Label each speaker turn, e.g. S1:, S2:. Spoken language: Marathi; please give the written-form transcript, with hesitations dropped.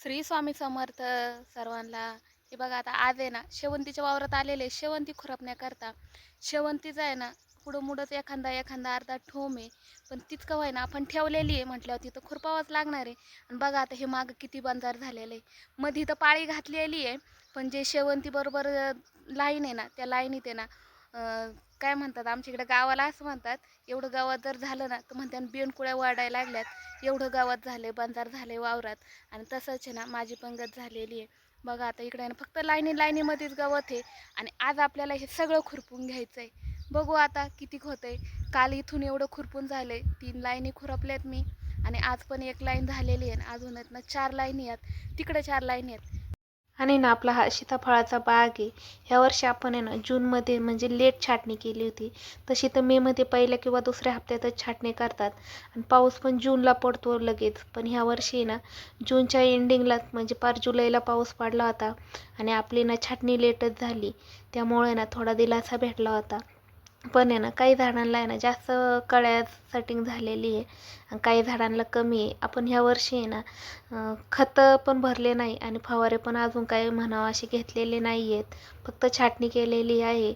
S1: श्री स्वामी समर्थ सर्वांना. हे बघा आता आज आहे ना शेवंतीच्या वावरात आलेले शेवंती खुरपण्याकरता. शेवंतीचं आहे ना पुढं मुडंच एखादा एखादा अर्धा ठोम आहे, पण तितकं व्हाय ना आपण ठेवलेली आहे म्हटल्यावर तिथं खुरपावंच लागणार आहे. आणि बघा आता हे मागं किती बंजार झालेलं आहे. मध्ये तर पाळी घातलेली आहे, पण जे शेवंती बरोबर लाईन आहे ना त्या लाईनीत आहे ना काय म्हणतात आमच्या इकडे गावाला असं म्हणतात, एवढं गावात जर झालं ना तर म्हणतात बेनकुळ्या वाढायला लागल्यात. एवढं गावात झाले बंजार झाले वावरात. आणि तसंच आहे ना माझी पंगत झालेली आहे. बघा आता इकडे आहे ना फक्त लाईनीमध्येच गवत आहे. आणि आज आपल्याला हे सगळं खुरपून घ्यायचं आहे. बघू आता किती होतंय. काल इथून एवढं खुरपून झालंय, 3 लाईनी खुरपल्यात मी. आणि आज पण 1 लाईन झालेली आहे. अजून आहेत ना 4 लाईनी आहेत, तिकडे 4 लाईनी आहेत.
S2: आणि ना आपला हा सीताफळाचा बाग आहे. ह्या वर्षी आपण आहे ना जूनमध्ये म्हणजे लेट छाटणी केली होती. तशी तर मेमध्ये पहिल्या किंवा दुसऱ्या हप्त्यातच छाटणी करतात आणि पाऊस पण जूनला पडतो लगेच. पण ह्या वर्षी ना जूनच्या एंडिंगलाच म्हणजे पार जुलैला पाऊस पडला होता आणि आपली ना छाटणी लेटच झाली. त्यामुळे ना थोडा दिलासा भेटला होता. पण आहे ना काही झाडांना आहे ना जास्त कळ्या सेटिंग झालेली आहे आणि काही झाडांना कमी आहे. आपण ह्या वर्षी आहे ना खतं पण भरले नाही आणि फवारे पण अजून काही म्हणावं असे घेतलेले नाही आहेत. फक्त छाटणी केलेली आहे.